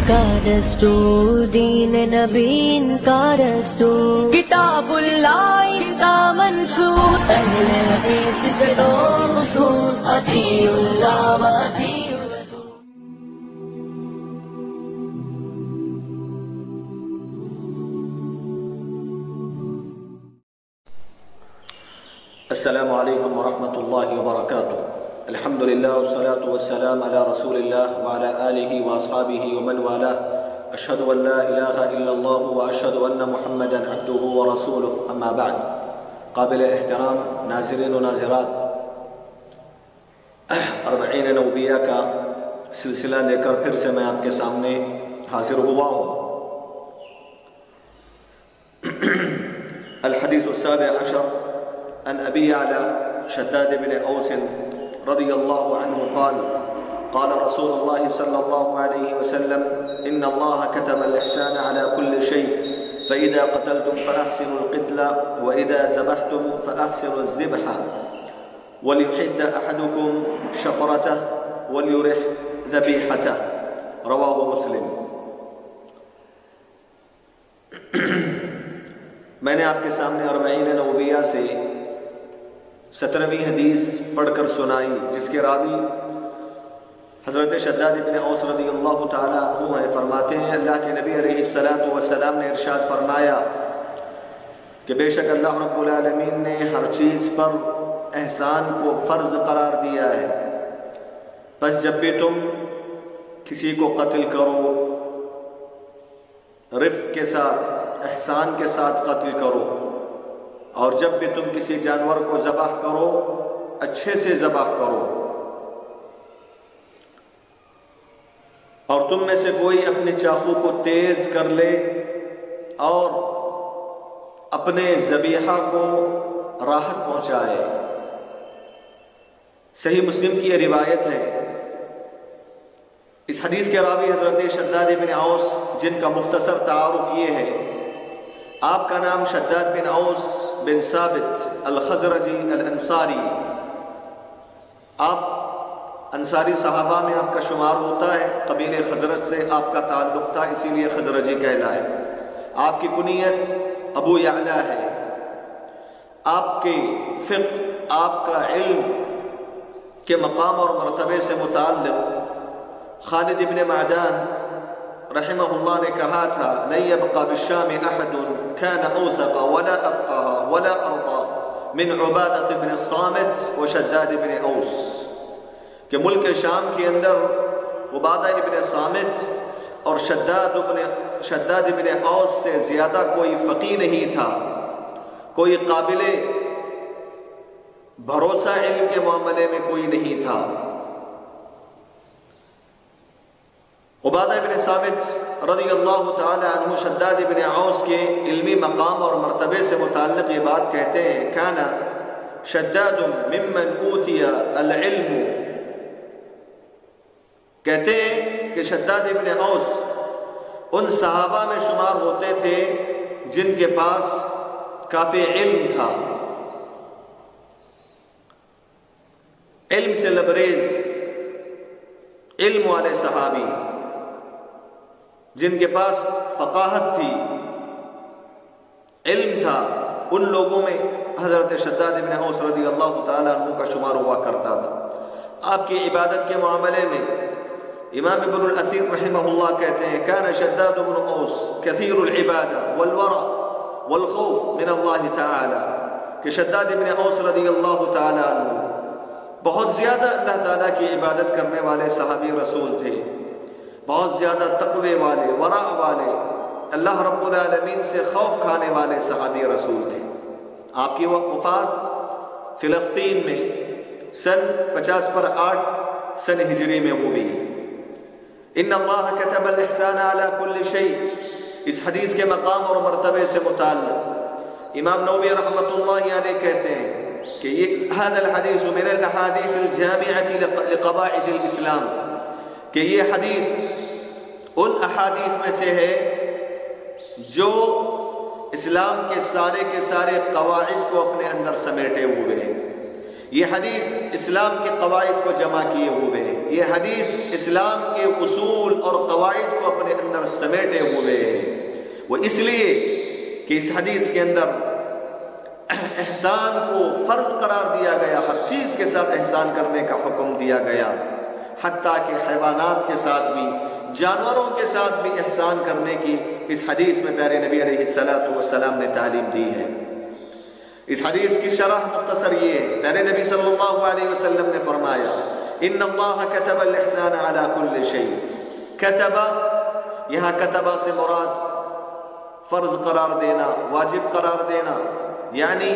کا دستور، دین نبی کا دستور، کتاب اللہ کا منشور، اہل حدیث کے دو اصول، اطیعوا اللہ و اطیعوا الرسول۔ السلام علیکم ورحمۃ اللہ وبرکاتہ۔ الحمدللہ والصلاة والسلام علی رسول اللہ وعلی آلہ واصحابہ ومن والاه، اشہد ان لا الہ الا اللہ واشہد ان محمدا عبدہ ورسولہ، اما بعد۔ قابل احترام ناظرین و ناظرات، اربعین نوویہ کا سلسلہ لے کر پھر سے میں آپ کے سامنے حاضر ہوا ہوں۔ الحدیث السابع عشر عن أبي يعلى شداد بن أوس رضي الله عنه قال قال رسول الله صلى الله عليه وسلم إن الله كتب الإحسان على كل شيء فإذا قتلتم فأحسنوا القتل وإذا ذبحتم فأحسنوا الذبح وليحد أحدكم شفرته وليرح ذبيحته، رواه مسلم۔ میں نے آپ کے سامنے اربعین نوویہ سے 17ویں حدیث پڑھ کر سنائی، جس کے راوی حضرت شداد بن اوس رضی اللہ تعالیٰ عنہ ہے۔ فرماتے ہیں اللہ کے نبی علیہ السلام نے ارشاد فرمایا کہ بے شک اللہ رب العالمین نے ہر چیز پر احسان کو فرض قرار دیا ہے، بس جب بھی تم کسی کو قتل کرو رفق کے ساتھ، احسان کے ساتھ قتل کرو، اور جب بھی تم کسی جانور کو ذبح کرو اچھے سے ذبح کرو، اور تم میں سے کوئی اپنے چاقو کو تیز کر لے اور اپنے ذبیحہ کو راحت پہنچائے۔ صحیح مسلم کی یہ روایت ہے۔ اس حدیث کے راوی حضرت شداد بن اوس، جن کا مختصر تعارف یہ ہے، آپ کا نام شداد بن اوس بن ثابت الخزرجی الانصاری، آپ انصاری صحابہ میں آپ کا شمار ہوتا ہے، قبیلے خزرج سے آپ کا تعلق تھا، اسی لیے خزرجی کہلائے۔ آپ کی کنیت ابو یعلا ہے۔ آپ کے فقہ، آپ کا علم کے مقام اور مرتبے سے متعلق خالد ابن معدان رحمہ اللہ نے کہا تھا لن يبقى بالشام احد كان اوثق ولا افقه ولا ارضى من عبادة بن الصامت وشداد بن اوس، کہ ملک شام کے اندر عبادہ ابن صامت اور شداد ابن اوس سے زیادہ کوئی فقیہ نہیں تھا، کوئی قابل بھروسہ علم کے معاملے میں کوئی نہیں تھا۔ عبادہ بن صامت رضی اللہ تعالی عنہ شداد بن اوس کے علمی مقام اور مرتبے سے متعلق یہ بات کہتے ہیں کانا شداد ممن اوتی العلم، کہتے ہیں کہ شداد بن اوس ان صحابہ میں شمار ہوتے تھے جن کے پاس کافی علم تھا، علم سے لبریز، علم والے صحابی جن کے پاس فقاہت تھی، علم تھا، ان لوگوں میں حضرت شداد بن اوس رضی اللہ تعالیٰ عنہ کا شمار ہوا کرتا تھا۔ آپ کی عبادت کے معاملے میں امام ابن الاثیر رحمہ اللہ کہتے ہیں کان شداد بن اوس کثیر العبادہ والورع والخوف من اللہ تعالی، کہ شداد بن اوس رضی اللہ تعالیٰ عنہ بہت زیادہ اللہ تعالیٰ کی عبادت کرنے والے صحابی رسول تھے، بہت زیادہ تقوی والے، ورع والے، اللہ رب العالمین سے خوف کھانے والے صحابی رسول تھے۔ آپ کی وفات فلسطین میں سن 50/8 سن ہجری میں ہوئی۔ ان اللہ کتب الاحسان علی کل شیء، اس حدیث کے مقام اور مرتبے سے متعلق امام نووی رحمۃ اللہ علیہ کہتے ہیں کہ یہ هذا الحدیث من الاحادیث الجامعة لقواعد الاسلام، کہ یہ حدیث ان احادیث میں سے ہے جو اسلام کے سارے قواعد کو اپنے اندر سمیٹے ہوئے ہیں۔ یہ حدیث اسلام کے قواعد کو جمع کیے ہوئے ہے، یہ حدیث اسلام کے اصول اور قواعد کو اپنے اندر سمیٹے ہوئے ہے۔ وہ اس لیے کہ اس حدیث کے اندر احسان کو فرض قرار دیا گیا، ہر چیز کے ساتھ احسان کرنے کا حکم دیا گیا، حتیٰ کہ حیوانات کے ساتھ بھی، جانوروں کے ساتھ بھی احسان کرنے کی اس حدیث میں پیارے نبی علیہ السلام نے تعلیم دی ہے۔ اس حدیث کی شرح مختصر یہ ہے، پیارے نبی صلی اللہ علیہ وسلم نے فرمایا ان اللہ کتب الاحسان علی کل شیء۔ کتب، یہاں کتبہ سے مراد فرض قرار دینا، واجب قرار دینا، یعنی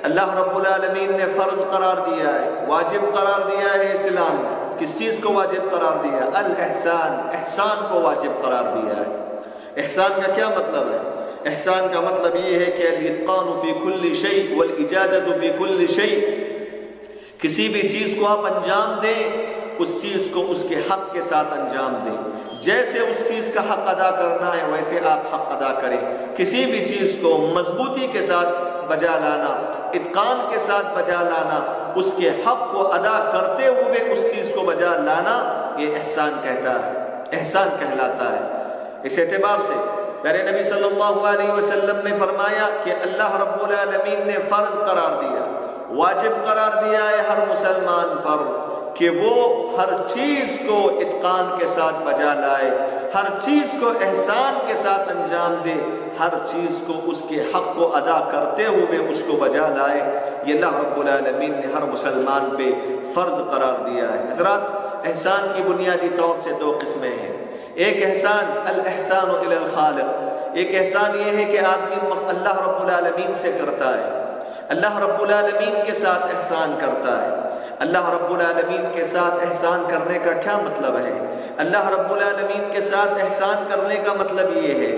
اللہ رب العالمین نے فرض قرار دیا ہے، واجب قرار دیا ہے اسلام میں۔ کس چیز کو واجب قرار دیا؟ الاحسان، احسان کو واجب قرار دیا ہے۔ احسان کا کیا مطلب ہے؟ احسان کا مطلب یہ ہے کہ الاتقان فی کل شیء والاجادۃ فی کل شیء، کسی بھی چیز کو آپ انجام دیں، اس چیز کو اس کے حق کے ساتھ انجام دیں، جیسے اس چیز کا حق ادا کرنا ہے ویسے آپ حق ادا کریں۔ کسی بھی چیز کو مضبوطی کے ساتھ بجا لانا، اتقان کے ساتھ بجا لانا، اس کے حق کو ادا کرتے ہوئے اس چیز کو بجا لانا، یہ احسان کہتا ہے، احسان کہلاتا ہے۔ اس اعتبار سے پیارے نبی صلی اللہ علیہ وسلم نے فرمایا کہ اللہ رب العالمین نے فرض قرار دیا، واجب قرار دیا ہے ہر مسلمان پر کہ وہ ہر چیز کو اتقان کے ساتھ بجا لائے، ہر چیز کو احسان کے ساتھ انجام دے، ہر چیز کو اس کے حق کو ادا کرتے ہوئے اس کو بجا لائے۔ یہ اللہ رب العالمین نے ہر مسلمان پہ فرض قرار دیا ہے۔ حضرات، احسان کی بنیادی طور سے دو قسمیں ہیں۔ ایک احسان الاحسان الی الخالق، ایک احسان یہ ہے کہ آدمی اللہ رب العالمین سے کرتا ہے، اللہ رب العالمین کے ساتھ احسان کرتا ہے۔ اللہ رب العالمین کے ساتھ احسان کرنے کا کیا مطلب ہے؟ اللہ رب العالمین کے ساتھ احسان کرنے کا مطلب یہ ہے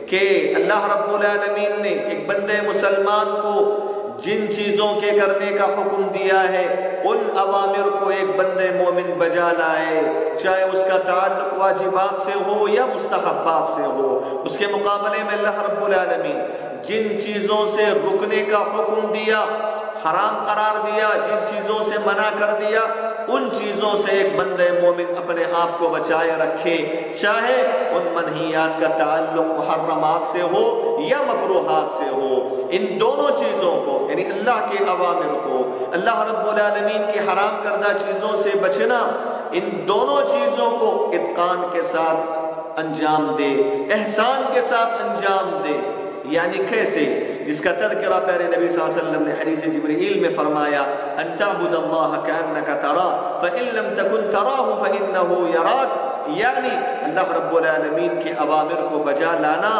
کہ اللہ رب العالمین نے ایک بندے مسلمان کو جن چیزوں کے کرنے کا حکم دیا ہے ان اوامر کو ایک بندے مومن بجا لائے، چاہے اس کا تعلق واجبات سے ہو یا مستحبات سے ہو۔ اس کے مقابلے میں اللہ رب العالمین جن چیزوں سے رکنے کا حکم دیا، حرام قرار دیا، جن چیزوں سے منع کر دیا، ان چیزوں سے ایک بندے مومن اپنے آپ کو بچائے رکھے، چاہے ان منہیات کا تعلق محرمات سے ہو یا مکروہات سے ہو۔ ان دونوں چیزوں کو، یعنی اللہ کے اوامر کو، اللہ رب العالمین کی حرام کردہ چیزوں سے بچنا، ان دونوں چیزوں کو اتقان کے ساتھ انجام دے، احسان کے ساتھ انجام دے۔ یعنی کیسے؟ جس کا تذکرہ پیارے نبی صلی اللہ علیہ وسلم نے حدیث جبرائیل میں فرمایا ان تعبد اللہ کأنک تراہ فإن لم تکن تراہ فإنہ یراک، یعنی اللہ رب العالمین کے اوامر کو بجا لانا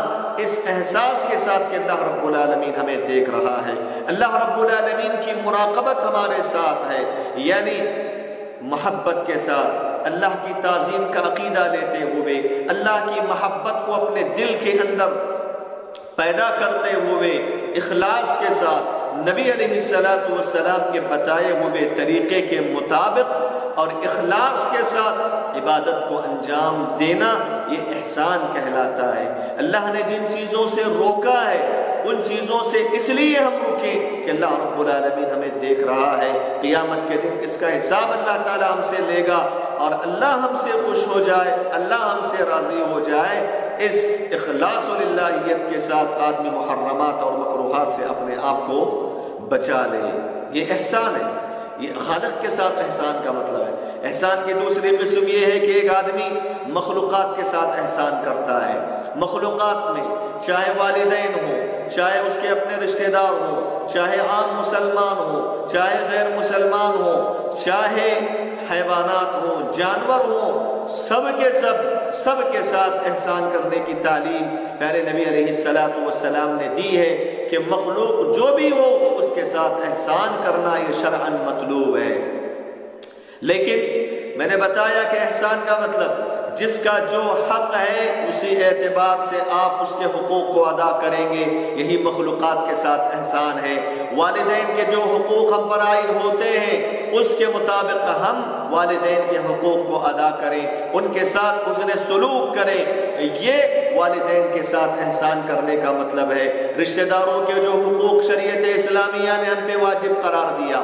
اس احساس کے ساتھ کہ اللہ رب العالمین ہمیں دیکھ رہا ہے، اللہ رب العالمین کی مراقبت ہمارے ساتھ ہے، یعنی محبت کے ساتھ اللہ کی تعظیم کا عقیدہ لیتے ہوئے، اللہ کی محبت کو اپنے دل کے اندر پیدا کرتے ہوئے، اخلاص کے ساتھ نبی علیہ السلام کے بتائے ہوئے طریقے کے مطابق اور اخلاص کے ساتھ عبادت کو انجام دینا، یہ احسان کہلاتا ہے۔ اللہ نے جن چیزوں سے روکا ہے ان چیزوں سے اس لیے ہم رکیں کہ اللہ رب العالمین ہمیں دیکھ رہا ہے، قیامت کے دن اس کا حساب اللہ تعالی ہم سے لے گا، اور اللہ ہم سے خوش ہو جائے، اللہ ہم سے راضی ہو جائے۔ اس اخلاص و للہیت کے ساتھ آدمی محرمات اور مکروہات سے اپنے آپ کو بچا لے، یہ احسان ہے۔ یہ خالق کے ساتھ احسان کا مطلب ہے۔ احسان کی دوسری قسم یہ ہے کہ ایک آدمی مخلوقات کے ساتھ احسان کرتا ہے۔ مخلوقات میں چاہے والدین ہوں، چاہے اس کے اپنے رشتہ دار ہوں، چاہے عام مسلمان ہوں، چاہے غیر مسلمان ہوں، چاہے حیوانات ہوں، جانور ہوں، سب کے ساتھ احسان کرنے کی تعلیم پیارے نبی علیہ السلام نے دی ہے کہ مخلوق جو بھی ہو اس کے ساتھ احسان کرنا یہ شرعاً مطلوب ہے۔ لیکن میں نے بتایا کہ احسان کا مطلب جس کا جو حق ہے اسی اعتبار سے آپ اس کے حقوق کو ادا کریں گے، یہی مخلوقات کے ساتھ احسان ہے۔ والدین کے جو حقوق ہم پر عائد ہوتے ہیں اس کے مطابق ہم والدین کے حقوق کو ادا کریں، ان کے ساتھ حسن سلوک کریں، یہ والدین کے ساتھ احسان کرنے کا مطلب ہے۔ رشتہ داروں کے جو حقوق شریعت اسلامیہ نے ہم پہ واجب قرار دیا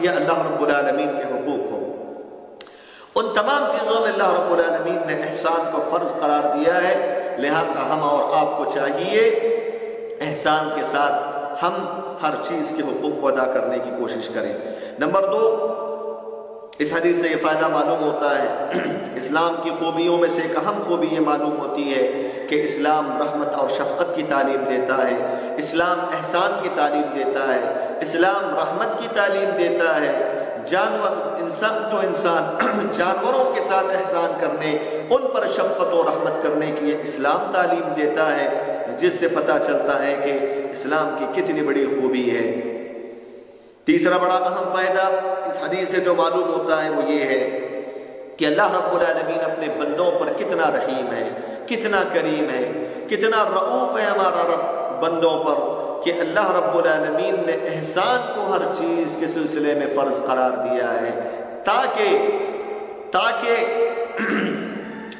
یا اللہ رب العالمین کے حقوق ہو، ان تمام چیزوں میں اللہ رب العالمین نے احسان کو فرض قرار دیا ہے، لہذا ہم اور آپ کو چاہیے احسان کے ساتھ ہم ہر چیز کے حقوق کو ادا کرنے کی کوشش کریں۔ نمبر 2، اس حدیث سے یہ فائدہ معلوم ہوتا ہے، اسلام کی خوبیوں میں سے ایک اہم خوبی یہ معلوم ہوتی ہے کہ اسلام رحمت اور شفقت کی تعلیم دیتا ہے، اسلام احسان کی تعلیم دیتا ہے، اسلام رحمت کی تعلیم دیتا ہے، انسان جانوروں کے ساتھ احسان کرنے، ان پر شفقت و رحمت کرنے کی یہ اسلام تعلیم دیتا ہے، جس سے پتہ چلتا ہے کہ اسلام کی کتنی بڑی خوبی ہے۔ تیسرا بڑا اہم فائدہ اس حدیث سے جو معلوم ہوتا ہے وہ یہ ہے کہ اللہ رب العالمین اپنے بندوں پر کتنا رحیم ہے، کتنا کریم ہے، کتنا رؤوف ہے ہمارا رب بندوں پر، کہ اللہ رب العالمین نے احسان کو ہر چیز کے سلسلے میں فرض قرار دیا ہے، تاکہ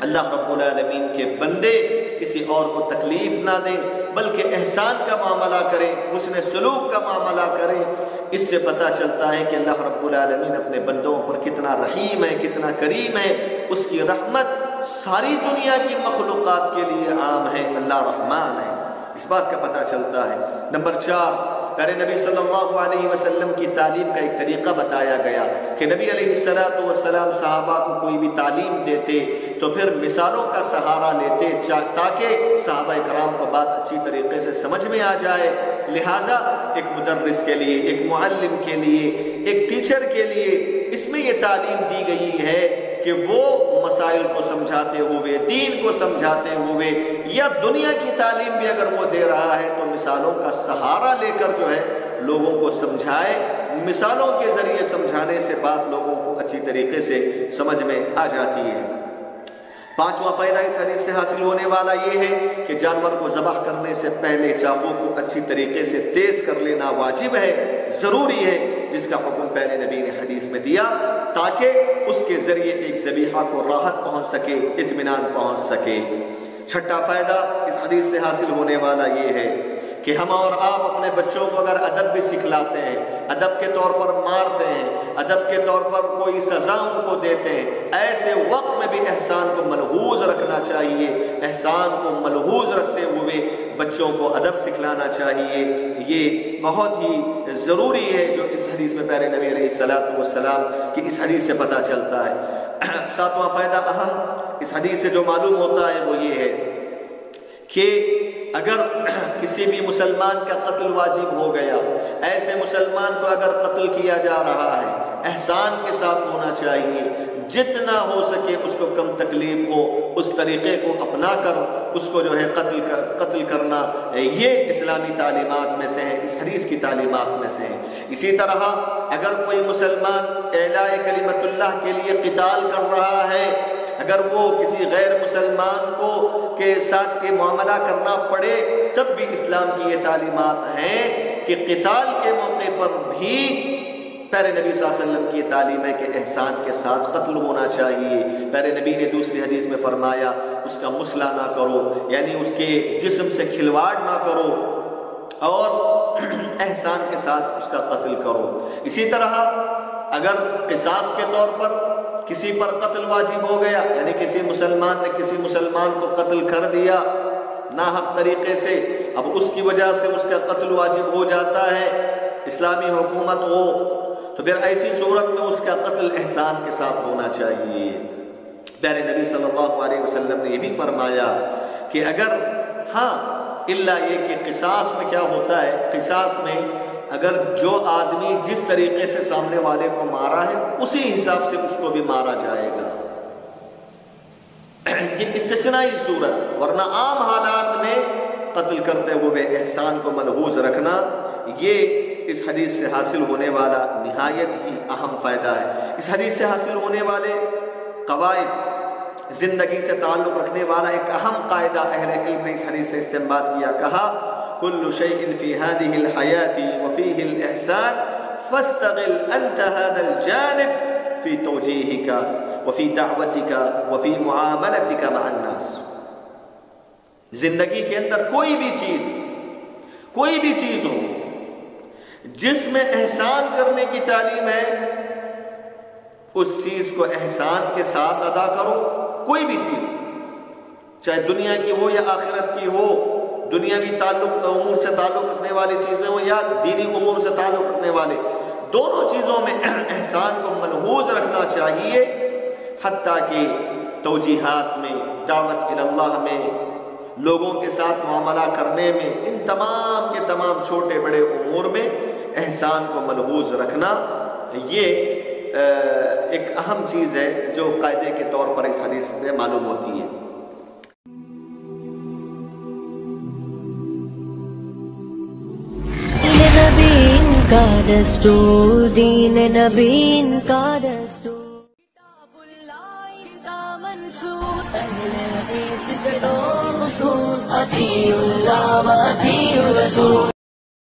اللہ رب العالمین کے بندے کسی اور کو تکلیف نہ دیں بلکہ احسان کا معاملہ کریں، حسن سلوک کا معاملہ کریں۔ اس سے پتہ چلتا ہے کہ اللہ رب العالمین اپنے بندوں پر کتنا رحیم ہے، کتنا کریم ہے، اس کی رحمت ساری دنیا کی مخلوقات کے لیے عام ہے، اللہ رحمان ہے، اس بات کا پتہ چلتا ہے۔ نمبر 4، پیارے نبی صلی اللہ علیہ وسلم کی تعلیم کا ایک طریقہ بتایا گیا کہ نبی علیہ السلام صحابہ کو کوئی بھی تعلیم دیتے تو پھر مثالوں کا سہارا لیتے تاکہ صحابہ کرام کو بات اچھی طریقے سے سمجھ میں آ جائے۔ لہٰذا ایک مدرس کے لیے، ایک معلم کے لیے، ایک ٹیچر کے لیے اس میں یہ تعلیم دی گئی ہے کہ وہ مسائل کو سمجھاتے ہوئے، دین کو سمجھاتے ہوئے، یا دنیا کی تعلیم بھی اگر وہ دے رہا ہے تو مثالوں کا سہارا لے کر جو ہے لوگوں کو سمجھائے۔ مثالوں کے ذریعے سمجھانے سے بات لوگوں کو اچھی طریقے سے سمجھ میں آ جاتی ہے۔ 5واں فائدہ اس حدیث سے حاصل ہونے والا یہ ہے کہ جانور کو ذبح کرنے سے پہلے چاقو کو اچھی طریقے سے تیز کر لینا واجب ہے، ضروری ہے، جس کا حکم پہلے نبی نے حدیث میں دیا تاکہ اس کے ذریعے ایک ذبیحہ کو راحت پہنچ سکے، اطمینان پہنچ سکے۔ 6واں فائدہ اس حدیث سے حاصل ہونے والا یہ ہے کہ ہم اور آپ اپنے بچوں کو اگر ادب بھی سکھلاتے ہیں، ادب کے طور پر مارتے ہیں، ادب کے طور پر کوئی سزا ان کو دیتے ہیں، ایسے وقت میں بھی احسان کو ملحوظ رکھنا چاہیے، احسان کو ملحوظ رکھتے ہوئے بچوں کو ادب سکھلانا چاہیے۔ یہ بہت ہی ضروری ہے جو اس حدیث میں پیارے نبی علیہ السلام کی اس حدیث سے پتہ چلتا ہے۔ 7واں فائدہ اہم اس حدیث سے جو معلوم ہوتا ہے وہ یہ ہے کہ اگر کسی بھی مسلمان کا قتل واجب ہو گیا، ایسے مسلمان کو اگر قتل کیا جا رہا ہے، احسان کے ساتھ ہونا چاہیے، جتنا ہو سکے اس کو کم تکلیف ہو اس طریقے کو اپنا کر اس کو جو ہے قتل کرنا، یہ اسلامی تعلیمات میں سے ہے، اس حدیث کی تعلیمات میں سے ہے۔ اسی طرح اگر کوئی مسلمان اعلاء کلمت اللہ کے لیے قتال کر رہا ہے، اگر وہ کسی غیر مسلمان کو کے ساتھ یہ معاملہ کرنا پڑے تب بھی اسلام کی یہ تعلیمات ہیں کہ قتال کے موقع پر بھی پیارے نبی صلی اللہ علیہ وسلم کی یہ تعلیم ہے کہ احسان کے ساتھ قتل ہونا چاہیے۔ پیارے نبی نے دوسری حدیث میں فرمایا اس کا مسئلہ نہ کرو، یعنی اس کے جسم سے کھلواڑ نہ کرو اور احسان کے ساتھ اس کا قتل کرو۔ اسی طرح اگر قصاص کے طور پر کسی پر قتل واجب ہو گیا، یعنی کسی مسلمان نے کسی مسلمان کو قتل کر دیا ناحق طریقے سے، اب اس کی وجہ سے اس کا قتل واجب ہو جاتا ہے، اسلامی حکومت ہو تو پھر ایسی صورت میں اس کا قتل احسان کے ساتھ ہونا چاہیے۔ پیارے نبی صلی اللہ علیہ وسلم نے یہ بھی فرمایا کہ اگر الا یہ کہ قصاص میں کیا ہوتا ہے، قصاص میں اگر جو آدمی جس طریقے سے سامنے والے کو مارا ہے اسی حساب سے اس کو بھی مارا جائے گا، یہ استثنائی صورت، ورنہ عام حالات میں قتل کرتے ہوئے احسان کو ملحوظ رکھنا یہ اس حدیث سے حاصل ہونے والا نہایت ہی اہم فائدہ ہے۔ اس حدیث سے حاصل ہونے والے قواعد، زندگی سے تعلق رکھنے والا ایک اہم قاعدہ اہل علم نے اس حدیث سے استنباط کیا، کہا كل شيء في هذه الحياة وفيه الإحسان فاستغل أنت هذا الجانب في توجيهك وفي دعوتك وفي معاملتك مع الناس۔ زندگی کے اندر کوئی بھی چیز ہو، جس میں احسان کرنے کی تعلیم ہے اس چیز کو احسان کے ساتھ ادا کرو. کوئی بھی چیز چاہے دنیا کی ہو یا آخرت کی ہو، دنیاوی امور سے تعلق رکھنے والی چیزیں ہو یا دینی امور سے تعلق رکھنے والے، دونوں چیزوں میں احسان کو ملحوظ رکھنا چاہیے. حتیٰ کہ توجیحات میں، دعوت اللہ میں، لوگوں کے ساتھ معاملہ کرنے میں، ان تمام کے تمام چھوٹے بڑے امور میں احسان کو ملحوظ رکھنا یہ ایک اہم چیز ہے جو قاعدے کے طور پر اس حدیث میں معلوم ہوتی ہے. نبی کا دستور، دین نبی کا دستور، کتاب اللہ کا منشور، اہل حدیث کے دو اصول، اطیعوا اللہ و اطیعوا الرسول.